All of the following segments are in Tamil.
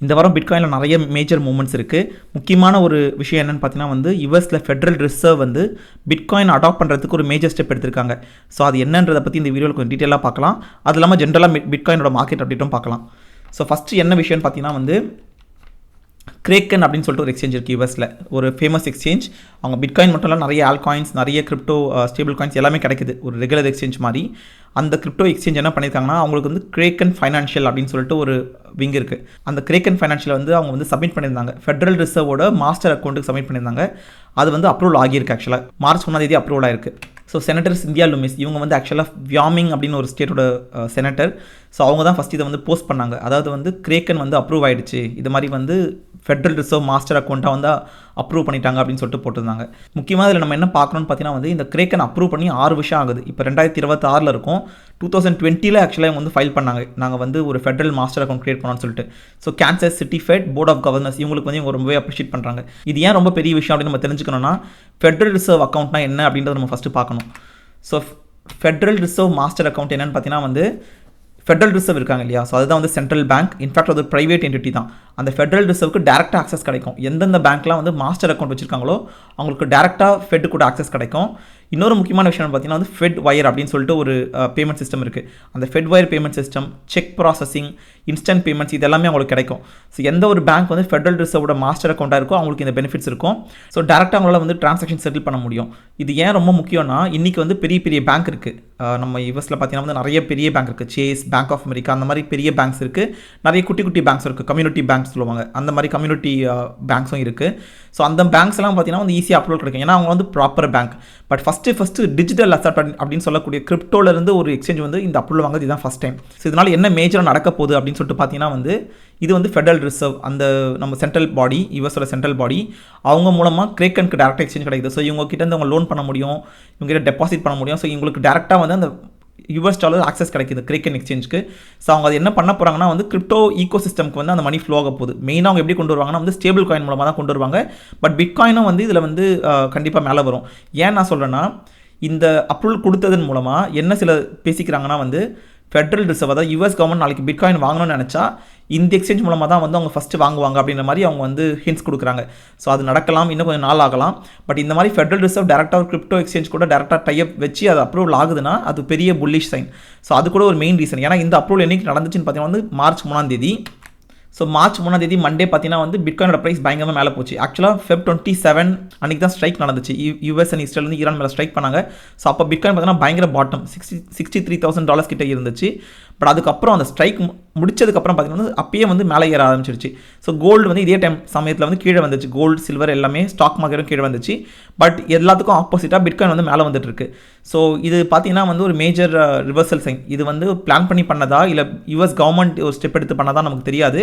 இந்த வாரம் பிட்காயினில் நிறைய மேஜர் மூமெண்ட்ஸ் இருக்குது. முக்கியமான ஒரு விஷயம் என்னென்னு பார்த்தீங்கன்னா வந்து யூஎஸில் ஃபெட்ரல் ரிசர்வ் வந்து பிட்காயின் அடாப்ட் பண்ணுறதுக்கு ஒரு மேஜர் ஸ்டெப் எடுத்திருக்காங்க. ஸோ அது என்னன்றதை பற்றி இந்த வீடியோவில் கொஞ்சம் டீட்டெயிலாக பார்க்கலாம். அது இல்லாமல் ஜென்ரலாக பிட்காயினோட மார்க்கெட் அப்டேட்டும் பார்க்கலாம். ஸோ ஃபஸ்ட்டு என்ன விஷயம்னு பார்த்தீங்கன்னா வந்து கிரேக்கன் அப்படின்னு சொல்லிட்டு ஒரு எக்ஸ்சேஞ்ச் இருக்குது யூஎஸில், ஒரு ஃபேமஸ் எக்ஸ்சேஞ்ச். அவங்க பிட்காயின் மட்டும் இல்லை, நிறைய ஆல் காயின்ஸ், நிறைய கிரிப்டோ ஸ்டேபிள் காயின்ஸ் எல்லாமே கிடைக்குது ஒரு ரெகுலர் எக்ஸ்சேஞ்ச் மாதிரி. அந்த கிரிப்டோ எக்ஸ்சேஞ்ச் என்ன பண்ணியிருக்காங்கன்னா, அவங்களுக்கு வந்து கிரேக்கன் ஃபைனான்ஷியல் அப்படின்னு சொல்லிட்டு ஒரு விங் இருக்குது. அந்த கிரேக்கன் ஃபைனான்ஷியல் வந்து அவங்க வந்து சப்மிட் பண்ணியிருந்தாங்க, ஃபெட்ரல் ரிசர்வோட மாஸ்டர் அக்கௌண்ட்டுக்கு சப்மிட் பண்ணியிருந்தாங்க. அது வந்து அப்ரூவல் ஆகியிருக்கு. ஆக்சுவலாக மார்ச் 1 அப்ரூவல் ஆயிருக்கு. ஸோ செனட்டர் சிந்தியா லூமிஸ் இவங்க வந்து ஆக்சுவலாக வியாமிங் அப்படின்னு ஒரு ஸ்டேட்டோட செனட்டர். ஸோ அவங்க தான் ஃபஸ்ட் இதை வந்து போஸ்ட் பண்ணாங்க. அதாவது வந்து கிரேக்கன் வந்து அப்ரூவ் ஆகிடுச்சு, இது மாதிரி வந்து ஃபெட்ரல் ரிசர்வ் மாஸ்டர் அக்கௌண்ட்டாக வந்து அப்ரூவ் பண்ணிட்டாங்க அப்படின்னு சொல்லிட்டு போட்டிருந்தாங்க. முக்கியமாக இதில் நம்ம என்ன பார்க்கணும்னு பார்த்தீங்கன்னா வந்து இந்த கிரேக்கன் அப்ரூவ் பண்ணி 6 வருஷம் ஆகுது. இப்போ 2026 இருக்கும். 2020 ஆக்சுவலாக இவங்க வந்து ஃபைல் பண்ணாங்க, நாங்கள் வந்து ஒரு ஃபெட்ரல் மாஸ்டர் அக்கௌண்ட் கிரியேட் பண்ணோம்னு சொல்லிட்டு. So Kansas City Fed board of governors இவங்களுக்கு வந்து இவங்க ரொம்பவே அப்ரிஷியேட் பண்ணுறாங்க. இது ஏன் ரொம்ப பெரிய விஷயம் அப்படின்னு நம்ம தெரிஞ்சுக்கணும்னா, ஃபெட்ரல் ரிசர்வ் அக்கௌண்ட்னா என்ன அப்படின்றத நம்ம ஃபஸ்ட்டு பார்க்கணும். So Federal reserve master account என்னென்னு பார்த்தீங்கன்னா வந்து ஃபெட்ரல் ரிசர்வ் இருக்காங்க இல்லையா, ஸோ அதுதான் வந்து சென்ட்ரல் பேங்க். இன்ஃபேக்ட் அது ப்ரைவேட் என்டிட்டி தான். அந்த ஃபெட்ரல் ரிசர்வுக்கு டேரெக்டாக ஆக்சஸ் கிடைக்கும். எந்தெந்த பேங்க்லாம் வந்து மாஸ்டர் அக்கௌண்ட் வச்சிருக்காங்களோ அவங்களுக்கு டேரெக்டாக ஃபெட் கூட ஆக்சஸ் கிடைக்கும். இன்னொரு முக்கியமான விஷயம் பார்த்தீங்கன்னா வந்து ஃபெட் வயர் அப்படின்னு சொல்லிட்டு ஒரு பேமெண்ட் சிஸ்டம் இருக்குது. அந்த fed wire payment system, check processing, instant payments இது எல்லாமே அவங்களுக்கு கிடைக்கும். ஸோ எந்த ஒரு பேங்க் வந்து ஃபெட்ரல் ரிசர்வோட மாஸ்டர் அக்கௌண்ட்டாக இருக்கோ அவங்களுக்கு இந்த பெனிஃபிட்ஸ் இருக்கும். ஸோ டேரெக்டாக அவங்களால வந்து ட்ரான்சாக்ஷன் செட்டில் பண்ண முடியும். இது ஏன் ரொம்ப முக்கியம்னா, இன்றைக்கி வந்து பெரிய பெரிய பேங்க் இருக்குது. நம்ம யூஎஸில் பார்த்தீங்கன்னா வந்து நிறைய பெரிய பேங்க் இருக்குது. சேஸ், பேங்க் ஆஃப் அமெரிக்கா, அந்த மாதிரி பெரிய பேங்க்ஸ் இருக்குது. நிறைய குட்டி குட்டி பேங்க்ஸ் இருக்குது, கம்யூனிட்டி பேங்க்ஸ் சொல்லுவாங்க. அந்த மாதிரி கம்யூனிட்டி பேங்க்ஸும் இருக்குது. ஸோ அந்த பேங்க்ஸ்லாம் பார்த்தீங்கன்னா வந்து ஈஸியாக அப்லோட் கிடைக்கும், ஏன்னா அவங்க வந்து proper bank. But first digital asset அப்படின்னு சொல்லக்கூடிய கிரிப்டோலேருந்து ஒரு எக்ஸ்சேஞ்ச் வந்து இந்த அப்ரூவல் வாங்குறது இதுதான் ஃபஸ்ட் டைம். ஸோ இதனால் என்ன மேஜராக நடக்க போகுது அப்படின்னு சொல்லிட்டு பார்த்தீங்கன்னா வந்து இது வந்து ஃபெடரல் ரிசர்வ், அந்த நம்ம சென்ட்ரல் பாடி, யூஎஸோட சென்ட்ரல் பாடி, அவங்க மூலமாக கிரேக்கனுக்கு டேரெக்டாக எக்ஸ்சேஞ்ச் கிடைக்குது. ஸோ இவங்க கிட்ட இருந்து அவங்க லோன் பண்ண முடியும், இவங்க கிட்ட டெபாசிட் பண்ண முடியும். ஸோ இவங்களுக்கு டேரெக்டாக வந்து அந்த யூஎஸ் டாலர் ஆக்சஸ் கிடைக்குது கிரேக்கன் எக்ஸ்சேஞ்சுக்கு. ஸோ அவங்க அது என்ன பண்ண போகிறாங்கன்னா வந்து கிரிப்டோ ஈகோ சிஸ்டம்க்கு வந்து அந்த மணி ஃப்ளோ ஆக போகுது. மெயினாக அவங்க எப்படி கொண்டு வருவாங்கன்னா வந்து ஸ்டேபிள் காயின் மூலமாக தான் கொண்டு வருவாங்க. பட் பிட்காயினும் வந்து இதில் வந்து கண்டிப்பாக மேலே வரும். ஏன் நான் சொல்கிறேன்னா, இந்த அப்ரூவல் கொடுத்ததன் மூலமாக என்ன சில பேசிக்கிறாங்கன்னா வந்து ஃபெட்ரல் ரிசர்வ், அதாவது யூஎஸ் கவர்மெண்ட் நாளைக்கு பிட்காயின் வாங்கணும்னு நினச்சா இந்த எக்ஸ்சேஞ்ச் மூலமாக தான் வந்து அவங்க ஃபஸ்ட்டு வாங்குவாங்க அப்படின்ற மாதிரி அவங்க வந்து ஹிண்ட்ஸ் கொடுக்குறாங்க. ஸோ அது நடக்கலாம், இன்னும் கொஞ்சம் நாள் ஆகலாம். பட் இந்த மாதிரி ஃபெட்ரல் ரிசர்வ் டேரெக்டாக ஒரு கிரிப்டோ எக்ஸ்சேஞ்ச் கூட டேரெக்டாக டைப் வச்சு அது அப்ரூவல் ஆகுதுன்னா அது பெரிய புல்லிஷ் சைன். ஸோ அது கூட ஒரு மெயின் ரீசன். ஏன்னா இந்த அப்ரூவல் என்னைக்கு நடந்துச்சுன்னு பார்த்தீங்கன்னா வந்து மார்ச் 3. ஸோ மார்ச் 3 மண்டே பார்த்தீங்கன்னா வந்து பிட்காயினோட ப்ரைஸ் பயங்கரமாக மேலே போச்சு. ஆக்சுவலாக Feb 27 அன்றைக்கி தான் ஸ்ட்ரைக் நடந்துச்சு. யூஎஸ் அண்ட் இஸ்ரேல் வந்து ஈரான் மேலே ஸ்ட்ரைக் பண்ணாங்க. ஸோ அப்போ பிட்காயின் பார்த்தீங்கன்னா பயங்கர பாட்டம் $63,000 கிட்ட இருந்துச்சு. பட் அதுக்கப்புறம் அந்த ஸ்ட்ரைக் முடிச்சதுக்கப்புறம் பார்த்தீங்கன்னா அப்பயே வந்து மேலே ஏற ஆரம்பிச்சிருச்சு. ஸோ கோல்டு வந்து இதே டைம் சமயத்தில் வந்து கீழே வந்துச்சு. கோல்டு, சில்வர் எல்லாமே ஸ்டாக் மார்க்கெட்டும் கீழே வந்துச்சு. பட் எல்லாத்துக்கும் ஆப்போசிட்டாக பிட்காயின் வந்து மேலே வந்துட்டு இருக்கு. ஸோ இது பார்த்தீங்கன்னா வந்து ஒரு மேஜர் ரிவர்சல் சைன். இது வந்து பிளான் பண்ணி பண்ணதா இல்லை யூஎஸ் கவர்மெண்ட் ஒரு ஸ்டெப் எடுத்து பண்ணதா நமக்கு தெரியாது.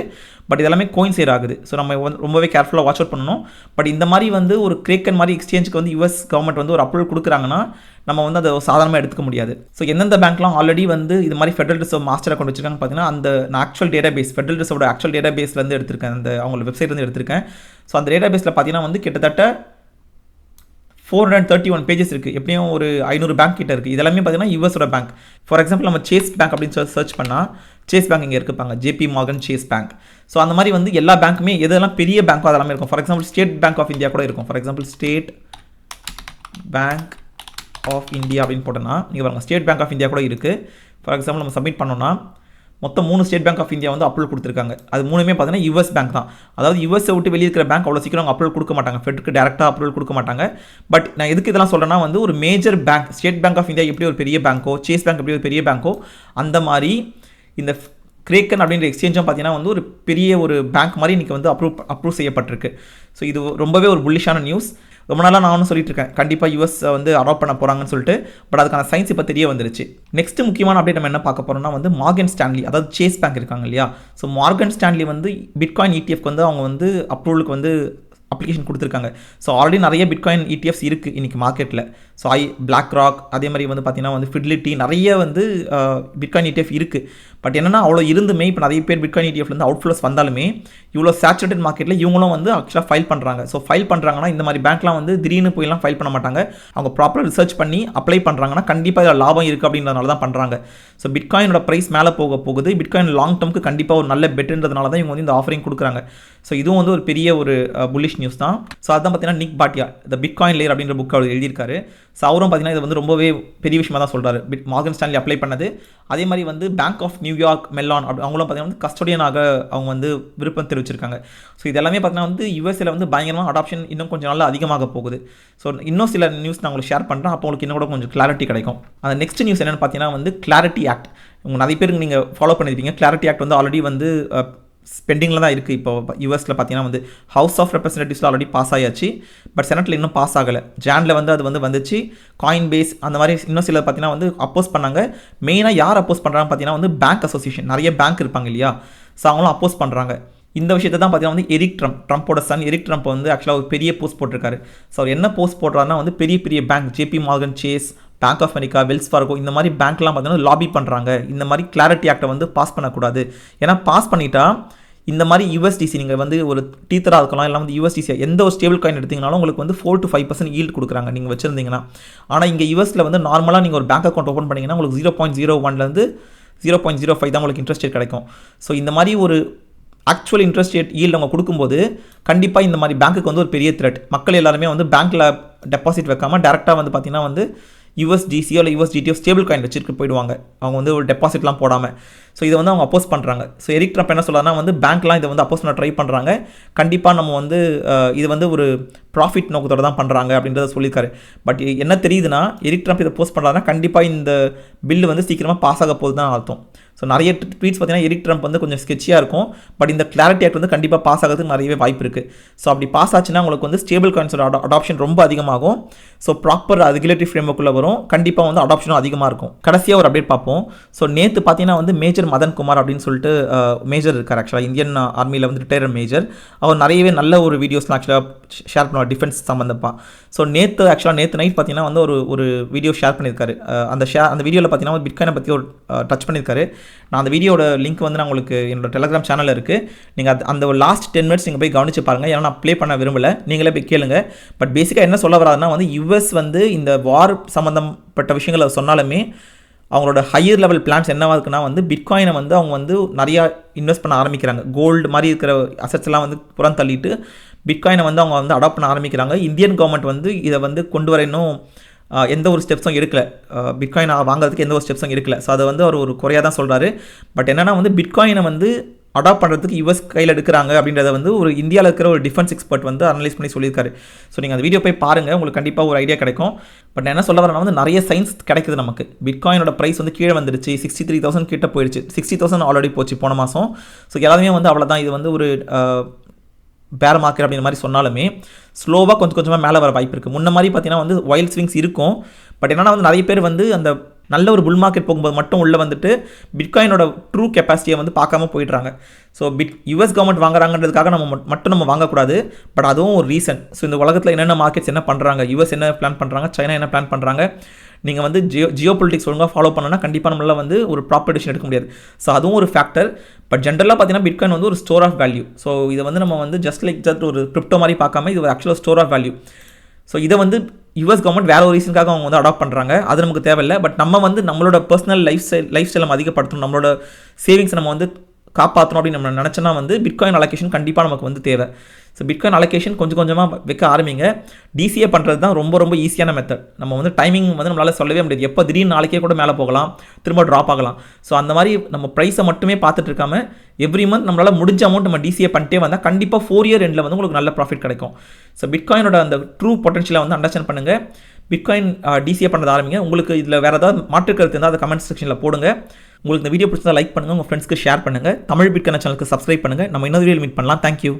பட் இதெல்லாமே கோயின்சைட் ஆகுது. ஸோ நம்ம ரொம்பவே கேர்ஃபுல்லாக வாட்ச் அவுட் பண்ணணும். பட் இந்த மாதிரி வந்து ஒரு கிரேக்கன் மாதிரி எக்ஸ்சேஞ்சுக்கு வந்து யூஎஸ் கவர்மெண்ட் வந்து ஒரு அப்ரூவல் கொடுக்குறாங்கன்னா நம்ம வந்து அதை சாதாரணமாக எடுத்துக்க முடியாது. ஸோ எந்தெந்த பேங்க்லாம் ஆல்ரெடி வந்து இது மாதிரி ஃபெட்ரல் ரிசர்வ் மாஸ்டர் அக்கௌண்ட் வச்சிருக்காங்க பார்த்தீங்கன்னா, அந்த நான் ஆக்சுவல் டேட்டா பேஸ், ஃபெட்ரல் ரிசர்வோட ஆக்சுவல் டேட்டா பேஸ்லேருந்து எடுத்திருக்கேன், அந்த அவங்களோட வெப்சைட்லேருந்து எடுத்திருக்கேன். ஸோ அந்த டேட்டா பேஸில் பார்த்தீங்கன்னா வந்து கிட்டத்தட்ட 431 பேஜஸ் இருக்குது. எப்படியும் ஒரு 500 பேங்க் கிட்ட இருக்குது. இதெல்லாமே பார்த்தீங்கன்னா யூஎஸோட பேங்க். ஃபார் எக்ஸாம்பிள் நம்ம சேஸ் பேங்க் அப்படின்னு சர்ச் பண்ணால் சேஸ் பேங்க் இங்கே இருப்பாங்க, JP Morgan Chase bank. So அந்த மாதிரி வந்து எல்லா பேங்க்குமே எதெல்லாம் பெரிய பேங்க்கோ அதெல்லாமே இருக்கும். For example State Bank of India கூட இருக்கும். For example State Bank of India அப்படின்னு போட்டோன்னா நீங்கள் பாருங்கள், ஸ்டேட் பேங்க் ஆஃப் இந்தியா கூட இருக்குது. ஃபார் எக்ஸாம்பிள் நம்ம சப்மிட் பண்ணோன்னா மொத்தம் 3 ஸ்டேட் பேங்க் ஆஃப் இந்தியா வந்து அப்ரூவல் கொடுத்துருக்காங்க. அது 3மே பார்த்தீங்கன்னா யூஎஸ் பேங்க் தான். அதாவது யூஎஸை விட்டு வெளியே இருக்கிற பேங்க் அவ்வளோ சீக்கிரம் அப்ரூவல் கொடுக்க மாட்டாங்க, ஃபெட்டுக்கு டேரெக்டாக அப்ரூவல் கொடுக்க மாட்டாங்க. பட் நான் எதுக்கு இதெல்லாம் சொல்கிறேன்னா வந்து ஒரு major bank, State Bank of India எப்படி ஒரு பெரிய பேங்க்கோ, சேஸ் பேங்க் எப்படி ஒரு பெரிய பேங்க்கோ, அந்த மாதிரி இந்த கிரேக்கன் அப்படின்ற எக்ஸ்சேஞ்சும் பார்த்தீங்கன்னா வந்து ஒரு பெரிய ஒரு பேங்க் மாதிரி இன்றைக்கி வந்து அப்ரூவ் செய்யப்பட்டிருக்கு. ஸோ இது ரொம்பவே ஒரு புல்லிஷான நியூஸ். ரொம்ப நாளாக நான் ஒன்றும் சொல்லிட்டு இருக்கேன், கண்டிப்பாக யூஎஸ் வந்து அடாப்ட் பண்ண போகிறாங்கன்னு சொல்லிட்டு. பட் அதுக்கான சயின்ஸ் இப்போ தெரிய வந்துருச்சு. நெக்ஸ்ட் முக்கியமான அப்டேட் நம்ம என்ன பார்க்க போகிறோம்னா வந்து மார்கன் ஸ்டான்லி, அதாவது சேஸ் பேங்க் இருக்காங்க இல்லையா. ஸோ மார்கன் ஸ்டான்லி வந்து பிட்காயின் ETF வந்து அவங்க வந்து அப்ரூவலுக்கு வந்து அப்ளிகேஷன் கொடுத்துருக்காங்க. ஸோ ஆல்ரெடி நிறைய பிட்காயின் ETFs இருக்குது இன்றைக்கி மார்க்கெட்டில். ஸோ பிளாக் ராக் அதே மாதிரி வந்து பார்த்தீங்கன்னா வந்து ஃபிடிலிட்டி நிறைய வந்து பிட்காயின் ETF இருக்குது. பட் என்னென்னா அவ்வளோ இருந்துமே இப்போ நிறைய பேர் பிட்காயின் ETFலேருந்து அவுட்ஃப்ளோஸ் வந்தாலுமே இவ்வளோ சேச்சுரேட்டட் மார்க்கெட்டில் இவங்களும் வந்து ஆக்சுவலாக ஃபைல் பண்ணுறாங்க. ஸோ ஃபைல் பண்ணுறாங்கன்னா இந்த மாதிரி பேங்க்லாம் வந்து திடீர்னு போயெல்லாம் ஃபைல் பண்ண மாட்டாங்க. அவங்க ப்ராப்பராக ரிசர்ச் பண்ணி அப்ளை பண்ணுறாங்கன்னா கண்டிப்பாக இதில் லாபம் இருக்குது அப்படின்றதுனால தான் பண்ணுறாங்க. ஸோ பிட்காயினோட ப்ரைஸ் மேலே போகுது. பிட்காயின் லாங் டர்முக்கு கண்டிப்பாக ஒரு நல்ல பெட்டுன்றதுனால தான் இவங்க வந்து இந்த ஆஃபரிங் கொடுக்குறாங்க. ஸோ இதுவும் வந்து ஒரு பெரிய ஒரு புல்லிஷ் நியூஸ் தான். ஸோ அதான் பார்த்தீங்கன்னா நிக் பாட்டியா த பிட்காயின் லேயர் அப்படின்ற புக் அவர் எழுதியிருக்காரு. ஸோ அவரும் பார்த்தீங்கன்னா இது வந்து ரொம்பவே பெரிய விஷயமா தான் சொல்கிறாரு. மார்கன் ஸ்டான்லி அப்ளை பண்ணது, அதே மாதிரி வந்து பேங்க் ஆஃப் நியூயார்க் மெல்லான் அவங்களும் பார்த்தீங்கன்னா வந்து கஸ்டோடியனாக அவங்க வந்து விருப்பம் தெரிவிச்சிருக்காங்க. ஸோ இது எல்லாமே பார்த்தீங்கன்னா வந்து யூஎஸ்ஏல வந்து பயங்கரமாக அடாப்ஷன் இன்னும் கொஞ்சம் நாள் அதிகமாக போகுது. ஸோ இன்னும் சில நியூஸ் நான் உங்களுக்கு ஷேர் பண்ணுறேன். அப்போ உங்களுக்கு இன்னும் கூட கொஞ்சம் கிளாரிட்டி கிடைக்கும். அந்த நெக்ஸ்ட் நியூஸ் என்னென்னு பார்த்தீங்கன்னா வந்து கிளாரிட்டி ஆக்ட். உங்கள் நிறைய பேருக்கு நீங்கள் ஃபாலோ பண்ணியிருப்பீங்க. கிளாரிட்டி ஆக்ட் வந்து ஆல்ரெடி வந்து பெண்டிங்கில் தான் இருக்குது. இப்போ யூஎஸில் பார்த்தீங்கன்னா வந்து ஹவுஸ் ஆஃப் ரெப்ரசன்டேட்டிவ்ஸில் ஆல்ரெடி பாஸ் ஆயாச்சு. பட் செனட்டில் இன்னும் பாஸ் ஆகலை. ஜானில் வந்து அது வந்துச்சு. காயின் பேஸ் அந்த மாதிரி இன்னும் சில பார்த்தீங்கன்னா வந்து அப்போஸ் பண்ணாங்க. மெயினாக யார் அப்போஸ் பண்ணுறாங்க பார்த்தீங்கன்னா வந்து பேங்க் அசோசியேஷன், நிறைய பேங்க் இருப்பாங்க இல்லையா, ஸோ அவங்களும் அப்போஸ் பண்ணுறாங்க. இந்த விஷயத்தை தான் பார்த்தீங்கன்னா வந்து எரிக் ட்ரம்ப்போட சன் எரிக் ட்ரம்ப் வந்து ஆக்சுவலாக ஒரு பெரிய போஸ்ட் போட்டிருக்காரு. ஸோ அவர் என்ன போஸ்ட் போடுறாருன்னா வந்து பெரிய பெரிய bank JP Morgan Chase, bank of America, Wells Fargo இந்த மாதிரி பேங்க்லாம் பார்த்தீங்கன்னா லாபி பண்ணுறாங்க. இந்த மாதிரி கிளாரிட்டி ஆக்டை வந்து பாஸ் பண்ணக்கூடாது. ஏன்னா பாஸ் பண்ணிட்டா இந்த மாதிரி USDC நீங்கள் வந்து ஒரு டீத்தராக இருக்கலாம், இல்லை வந்து USDC எந்த ஒரு ஸ்டேபிள் காயின் எடுத்திங்கனாலும் உங்களுக்கு வந்து 4 to 5% ஈல்டு கொடுக்குறாங்க நீங்கள் வச்சுருந்தீங்கன்னா. ஆனால் இங்கே யூஎஸில் வந்து நார்மலாக நீங்கள் ஒரு பேங்க் அக்கௌண்ட் ஓப்பன் பண்ணிங்கன்னா உங்களுக்கு 0.01 0.05 தான் உங்களுக்கு இன்ட்ரெஸ்ட் ரேட் கிடைக்கும். ஸோ இந்த மாதிரி ஒரு ஆக்சுவல் இன்ட்ரெஸ்ட் ரேட் ஈல்டு அவங்க கொடுக்கும்போது கண்டிப்பாக இந்த மாதிரி பேங்க்குக்கு வந்து ஒரு பெரிய த்ரெட். மக்கள் எல்லாருமே வந்து பேங்க்கில் டெபாசிட் வைக்காமல் டேரெக்டாக வந்து பார்த்திங்கன்னா வந்து USDC இல்லை USDT ஸ்டேபிள் காயின் வச்சுட்டு போயிடுவாங்க. அவங்க வந்து ஒரு டெபாசிட்லாம் போடாமல். ஸோ இதை வந்து அவங்க அப்போஸ் பண்ணுறாங்க. ஸோ எரிக் ட்ரம்ப் என்ன சொல்கிறாருன்னா வந்து பேங்க்லாம் இதை வந்து அப்போஸ் பண்ண ட்ரை பண்ணுறாங்க. கண்டிப்பாக நம்ம வந்து இது வந்து ஒரு ப்ராஃபிட் நோக்கத்தோடு தான் பண்ணுறாங்க அப்படின்றத சொல்லியிருக்காரு. பட் என்ன தெரியுதுன்னா எரிக் ட்ரம்ப் இதை போஸ்ட் பண்ணுறாருன்னா கண்டிப்பாக இந்த பில்லு வந்து சீக்கிரமாக பாஸ் ஆக போகுது தான் அர்த்தம். ஸோ நிறைய ட்வீட்ஸ் பார்த்தீங்கன்னா எரிக் ட்ரம்ப் வந்து கொஞ்சம் ஸ்கெட்சியாக இருக்கும். பட் இந்த கிளாரிட்டி ஆக்ட் வந்து கண்டிப்பாக பாஸ் ஆகிறதுக்கு நிறையவே வாய்ப்பு இருக்குது. ஸோ அப்படி பாஸ் ஆச்சுன்னா உங்களுக்கு வந்து ஸ்டேபிள் காயின்ஸோட அடாப்ஷன் ரொம்ப அதிகமாகும். ஸோ ப்ராப்பர் ரெகுலேட்டரி ஃப்ரேம்வொர்க்குள்ளே வரும். கண்டிப்பாக வந்து அடாப்ஷனும் அதிகமாக இருக்கும். கடைசியாக ஒரு அப்டேட் பார்ப்போம். ஸோ நேற்று பார்த்தீங்கன்னா வந்து மேஜர் மதன் குமார் அப்படின்னு சொல்லிட்டு மேஜர் இருக்கார். ஆக்சுவலாக இந்தியன் ஆர்மியில் வந்து ரிட்டையர்ட் மேஜர். அவர் நிறையவே நல்ல ஒரு வீடியோஸ்லாம் ஆக்சுவலாக ஷேர் பண்ணுவார் டிஃபென்ஸ் சம்மந்தப்பா. ஸோ நேற்று நைட் பார்த்தீங்கன்னா வந்து ஒரு வீடியோ ஷேர் பண்ணியிருக்காரு. அந்த வீடியோவில் பார்த்தீங்கன்னா பிட்காயினை பற்றி ஒரு டச் பண்ணியிருக்காரு. நான் அந்த வீடியோட லிங்க் வந்து நான் உங்களுக்கு என்னோட டெலிகிராம் சேனலில் இருக்குது. நீங்கள் அந்த ஒரு லாஸ்ட் 10 minutes நீங்கள் போய் கவனிச்சு பாருங்கள். ஏன்னா நான் ப்ளே பண்ண விரும்பலை, நீங்களே போய் கேளுங்க. பட் பேசிக்காக என்ன சொல்ல வராதுன்னா வந்து US வந்து இந்த வார் சம்மந்தப்பட்ட விஷயங்களை சொன்னாலுமே அவங்களோட ஹையர் லெவல் பிளான்ஸ் என்னவா இருக்குன்னா வந்து பிட்காயினை வந்து அவங்க வந்து நிறையா இன்வெஸ்ட் பண்ண ஆரம்பிக்கிறாங்க. கோல்டு மாதிரி இருக்கிற அசட்ஸ் எல்லாம் வந்து புறம் தள்ளிட்டு பிட்காயினை வந்து அவங்க வந்து அடாப்ட் பண்ண ஆரம்பிக்கிறாங்க. இந்தியன் கவர்மெண்ட் வந்து இதை வந்து கொண்டு வர இன்னும் எந்த ஒரு ஸ்டெப்ஸும் எடுக்கலை. பிட்காயின் வாங்குறதுக்கு எந்த ஒரு ஸ்டெப்ஸும் எடுக்கலை. ஸோ அதை வந்து அவர் ஒரு குறையாக தான் சொல்கிறாரு. பட் என்னென்னா வந்து பிட்காயினை வந்து அடாப்ட் பண்ணுறதுக்கு US கையில் எடுக்கிறாங்க அப்படின்றத வந்து ஒரு இந்தியாவில் இருக்கிற ஒரு டிஃபென்ஸ் எக்ஸ்பர்ட் வந்து அனலைஸ் பண்ணி சொல்லியிருக்காரு. ஸோ நீங்கள் அந்த வீடியோ போய் பாருங்கள், உங்களுக்கு கண்டிப்பாக ஒரு ஐடியா கிடைக்கும். பட் நான் என்ன சொல்ல வரேன்னா வந்து நிறைய சயின்ஸ் கிடைக்குது நமக்கு. பிட்காயினோட ப்ரைஸ் வந்து கீழே வந்துடுச்சு, 63,000 கிட்ட போயிடுச்சு. 60,000 ஆல்ரெடி போச்சு போன மாதம். ஸோ எல்லாருமே வந்து அவ்வளோதான், இது வந்து ஒரு பேர் மார்க்கெட் அப்படின்ற மாதிரி சொன்னாலுமே ஸ்லோவாக கொஞ்சமாக மேலே வர வாய்ப்பு இருக்குது. முன்ன மாதிரி பார்த்தீங்கன்னா வந்து வைல்ட் ஸ்விங்ஸ் இருக்கும். பட் என்னன்னா வந்து நிறைய பேர் வந்து அந்த நல்ல ஒரு புல் மார்க்கெட் போகும்போது மட்டும் உள்ளே வந்துட்டு பிட்காயினோட ட்ரூ கெப்பாசிட்டியை வந்து பார்க்காம போயிடுறாங்க. ஸோ US கவர்மெண்ட் வாங்குறாங்கன்றதுக்காக நம்ம வாங்கக்கூடாது. பட் அதுவும் ஒரு ரீசன். ஸோ இந்த உலகத்தில் என்னென்ன மார்க்கெட்ஸ் என்ன பண்ணுறாங்க, US என்ன பிளான் பண்ணுறாங்க, சைனா என்ன பிளான் பண்ணுறாங்க, நீங்கள் வந்து ஜியோ பொலிட்டிக்ஸ் ஒழுங்காக ஃபாலோ பண்ணனா கண்டிப்பாக நம்மளால் வந்து ஒரு ப்ராப்பர் டிசிஷன் எடுக்க முடியாது. ஸோ அதுவும் ஒரு ஃபேக்டர். பட் ஜென்ரலாக பார்த்தீங்கன்னா பிட்காயின் வந்து ஒரு ஸ்டோர் ஆஃப் வேல்யூ. ஸோ இதை வந்து நம்ம வந்து ஜஸ்ட் ஒரு கிரிப்டோ மாதிரி பார்க்காம இது ஆக்சுவலாக ஸ்டோர் ஆஃப் வேல்யூ. ஸோ இதை வந்து US கவர்மெண்ட் வேறு ஒரு ரீசனுக்காக அவங்க வந்து அடாப்ட் பண்ணுறாங்க. அது நமக்கு தேவையில்லை. பட் நம்ம வந்து நம்மளோட பர்சனல் லைஃப் ஸ்டைல் நம்ம அதிகப்படுத்தணும், நம்மளோட சேவிங்ஸ் நம்ம வந்து காப்பாற்றணும் அப்படின்னு நம்ம நினச்சோன்னா வந்து பிட்காயின் அலோகேஷன் கண்டிப்பாக நமக்கு வந்து தேவை. ஸோ பிட்காயின் அலோகேஷன் கொஞ்சமாக வைக்க ஆரம்பிங்க. DCA பண்ணுறது தான் ரொம்ப ஈஸியான மெத்தட். நம்ம வந்து டைமிங் வந்து நம்மளால் சொல்லவே முடியாது. எப்போ திடீர்னு நாளைக்கே கூட மேலே போகலாம், திரும்ப ட்ராப் ஆகலாம். ஸோ அந்த மாதிரி நம்ம ப்ரைஸை மட்டுமே பார்த்துட்டு இருக்காம எவ்ரி மந்த் நம்மளால் முடிஞ்ச அமௌண்ட் நம்ம DCA பண்ணிட்டே வந்தால் கண்டிப்பாக 4 year எண்டில் வந்து உங்களுக்கு நல்ல ப்ராஃபிட் கிடைக்கும். ஸோ பிட்காயினோட அந்த ட்ரூ பொட்டன்ஷியலை வந்து அண்டர்ஸ்டாண்ட் பண்ணுங்கள். பிட்காயின் DCA பண்ணுறது ஆரம்பிங்க. உங்களுக்கு இதில் வேறு ஏதாவது மாற்று கருத்து இருந்தால் அதை கமெண்ட் செக்ஷனில் போடுங்க. உங்களுக்கு இந்த வீடியோ பிடிச்சா லைக் பண்ணுங்கள், உங்கள் ஃப்ரெண்ட்ஸ்க்கு ஷேர் பண்ணுங்கள். தமிழ் பிட்காயின் சேனலுக்கு சப்ஸ்கிரைப் பண்ணுங்கள். நம்ம இன்னொரு வீடியோ மீட் பண்ணலாம். தேங்க்யூ.